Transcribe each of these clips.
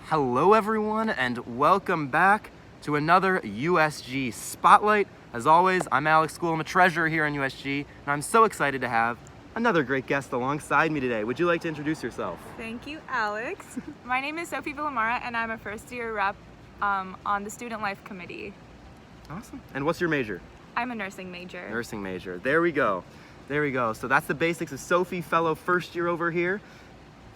Hello everyone and welcome back to another USG Spotlight. As always, I'm Alex School. I'm a treasurer here in USG and I'm so excited to have another great guest alongside me today. Would you like to introduce yourself? Thank you, Alex. My name is Sophie Vilamara and I'm a first year rep on the Student Life Committee. Awesome. And what's your major? I'm a nursing major. Nursing major. There we go. There we go. So that's the basics of Sophie, fellow first year over here.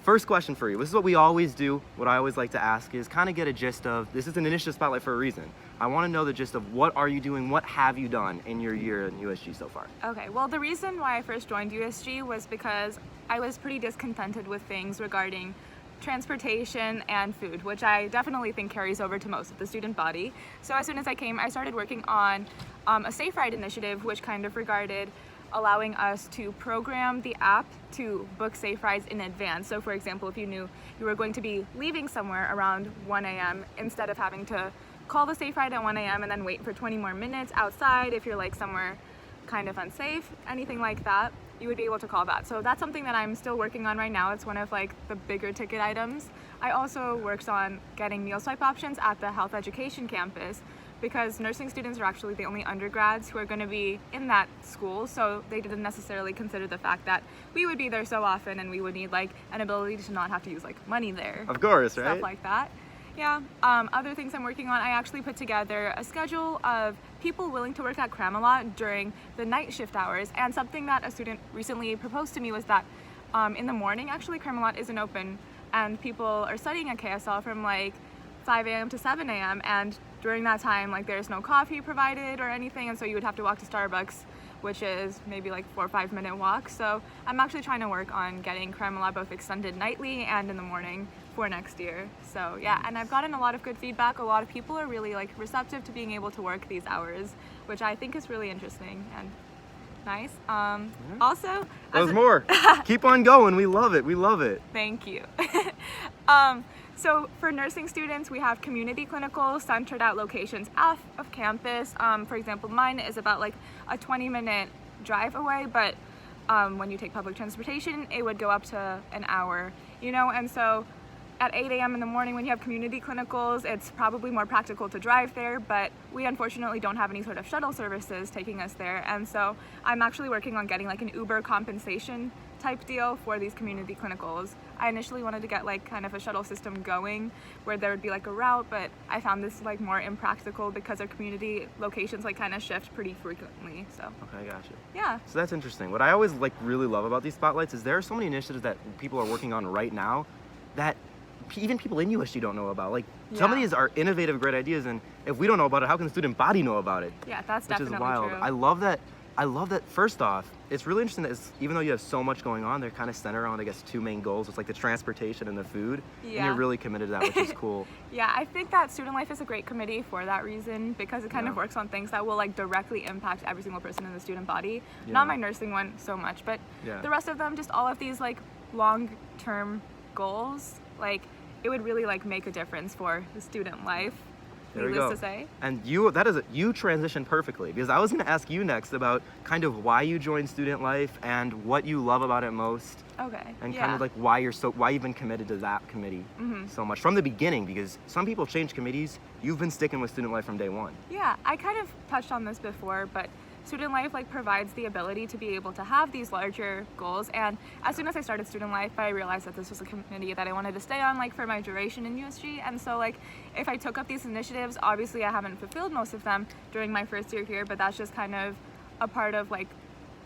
First question for you. This is what we always do. What I always like to ask is kind of get a gist of, this is an initiative spotlight for a reason. I want to know the gist of what are you doing, what have you done in your year in USG so far? Okay, well the reason why I first joined USG was because I was pretty discontented with things regarding transportation and food, which I definitely think carries over to most of the student body. So as soon as I came, I started working on a Safe Ride initiative, which kind of regarded allowing us to program the app to book safe rides in advance. So for example, if you knew you were going to be leaving somewhere around 1 a.m., instead of having to call the safe ride at 1 a.m. and then wait for 20 more minutes outside if you're like somewhere kind of unsafe, anything like that, you would be able to call that. So that's something that I'm still working on right now. It's one of like the bigger ticket items. I also worked on getting meal swipe options at the health education campus, because nursing students are actually the only undergrads who are going to be in that school, so they didn't necessarily consider the fact that we would be there so often and we would need like an ability to not have to use like money there. Of course, right? Stuff like that. Yeah. Other things I'm working on, I actually put together a schedule of people willing to work at Cramelot during the night shift hours, and something that a student recently proposed to me was that in the morning, actually, Cramelot isn't open and people are studying at KSL from like 5 a.m. to 7 a.m. and during that time, like there's no coffee provided or anything, and so you would have to walk to Starbucks, which is maybe like 4 or 5 minute walk. So I'm actually trying to work on getting Cramelot both extended nightly and in the morning for next year. So yeah, and I've gotten a lot of good feedback. A lot of people are really like receptive to being able to work these hours, which I think is really interesting and nice. Also, there's more. Keep on going. We love it. We love it. Thank you. So for nursing students, we have community clinicals centered at locations off of campus. For example, mine is about like a 20-minute drive away, but when you take public transportation, it would go up to an hour, you know, and so at 8 a.m. in the morning when you have community clinicals, it's probably more practical to drive there, but we unfortunately don't have any sort of shuttle services taking us there. And so I'm actually working on getting like an Uber compensation type deal for these community clinicals. I initially wanted to get like kind of a shuttle system going where there would be like a route, but I found this like more impractical because our community locations like kind of shift pretty frequently. So okay, gotcha. Yeah. So that's interesting. What I always like really love about these spotlights is there are so many initiatives that people are working on right now that even people in USG don't know about. Like some of these are innovative, great ideas, and if we don't know about it, how can the student body know about it? Yeah, that's definitely which is wild. True. I love that. First off, it's really interesting that even though you have so much going on, they're kind of centered around, I guess, two main goals. It's like the transportation and the food, and you're really committed to that, which is cool. Yeah, I think that Student Life is a great committee for that reason, because it kind of works on things that will like directly impact every single person in the student body. Not my nursing one so much, but the rest of them, just all of these like long-term goals, like it would really like make a difference for the student life. There we go. To say. And you transitioned perfectly, because I was going to ask you next about kind of why you joined Student Life and what you love about it most. Okay. And kind of like why you've been committed to that committee so much from the beginning, because some people change committees. You've been sticking with Student Life from day one. Yeah, I kind of touched on this before, but Student Life like provides the ability to be able to have these larger goals, and as soon as I started Student Life, I realized that this was a committee that I wanted to stay on like for my duration in USG. And so like if I took up these initiatives, obviously I haven't fulfilled most of them during my first year here, but that's just kind of a part of like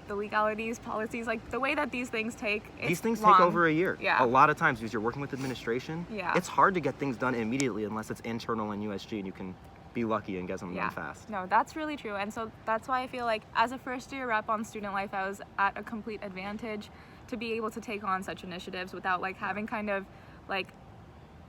the legalities, policies, like the way that these things take. These things take over a year. Yeah. A lot of times because you're working with administration. Yeah. It's hard to get things done immediately unless it's internal in USG and you can be lucky and get something done fast. No, that's really true. And so that's why I feel like as a first year rep on Student Life, I was at a complete advantage to be able to take on such initiatives without like having kind of like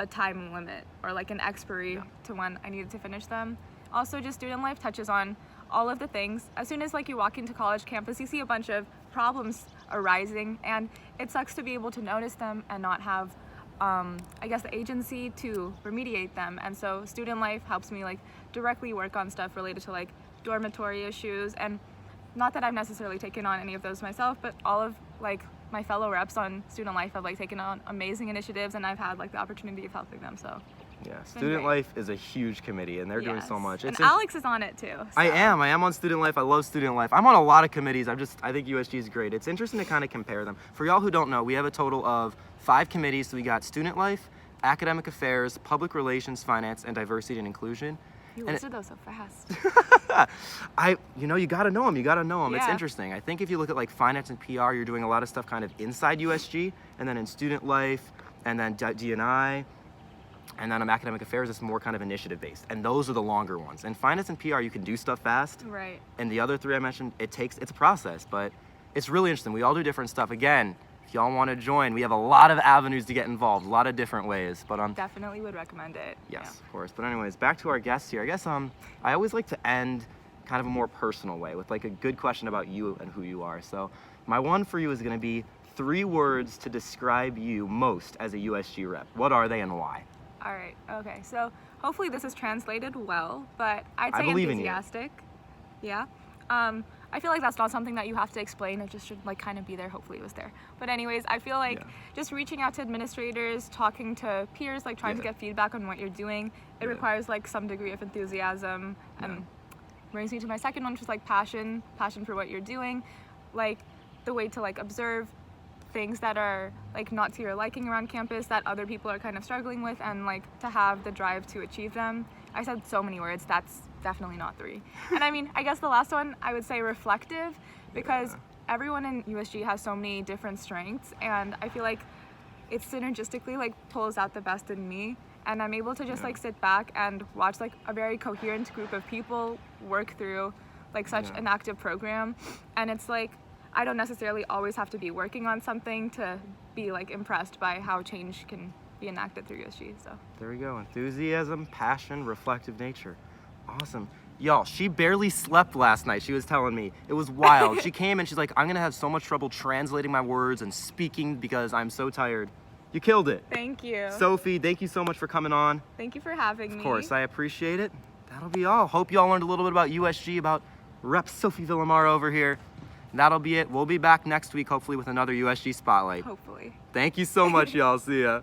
a time limit or like an expiry to when I needed to finish them. Also, just Student Life touches on all of the things. As soon as like you walk into college campus, you see a bunch of problems arising, and it sucks to be able to notice them and not have I guess the agency to remediate them. And so Student Life helps me like directly work on stuff related to like dormitory issues, and not that I've necessarily taken on any of those myself, but all of like my fellow reps on student life have like taken on amazing initiatives, and I've had like the opportunity of helping them. So Yeah, Student Life is a huge committee, and they're doing so much. And Alex is on it too. So. I am on Student Life. I love Student Life. I'm on a lot of committees. I think USG is great. It's interesting to kind of compare them. For y'all who don't know, we have a total of 5 committees. So we got Student Life, Academic Affairs, Public Relations, Finance, and Diversity and Inclusion. You listed those so fast. You gotta know them. Yeah. It's interesting. I think if you look at like finance and PR, you're doing a lot of stuff kind of inside USG, and then in Student Life, and then D&I, and then Academic Affairs, it's more kind of initiative based, and those are the longer ones. And finance and PR, you can do stuff fast. Right. And the other 3 I mentioned, it's a process, but it's really interesting. We all do different stuff. Again, if y'all want to join, we have a lot of avenues to get involved, a lot of different ways. But definitely would recommend it. Yes, yeah. Of course. But anyways, back to our guests here. I guess I always like to end kind of a more personal way with like a good question about you and who you are. So my one for you is going to be 3 words to describe you most as a USG rep. What are they and why? All right. Okay. So hopefully this is translated well, but I'd say enthusiastic. Yeah. I feel like that's not something that you have to explain. It just should like kind of be there. Hopefully it was there. But anyways, I feel like just reaching out to administrators, talking to peers, like trying to get feedback on what you're doing, it requires like some degree of enthusiasm. And brings me to my second one, which is like passion for what you're doing, like the way to like observe things that are like not to your liking around campus that other people are kind of struggling with, and like to have the drive to achieve them. I said so many words, that's definitely not 3. And I mean, I guess the last one I would say reflective, because everyone in USG has so many different strengths, and I feel like it synergistically like pulls out the best in me, and I'm able to just like sit back and watch like a very coherent group of people work through like such an active program. And it's like I don't necessarily always have to be working on something to be like impressed by how change can be enacted through USG. So there we go. Enthusiasm, passion, reflective nature. Awesome. Y'all, she barely slept last night. She was telling me. It was wild. She came and she's like, I'm going to have so much trouble translating my words and speaking because I'm so tired. You killed it. Thank you. Sophie, thank you so much for coming on. Thank you for having me. Of course, I appreciate it. That'll be all. Hope y'all learned a little bit about USG, about Rep Sophie Vilamara over here. That'll be it. We'll be back next week, hopefully, with another USG Spotlight. Hopefully. Thank you so much, y'all. See ya.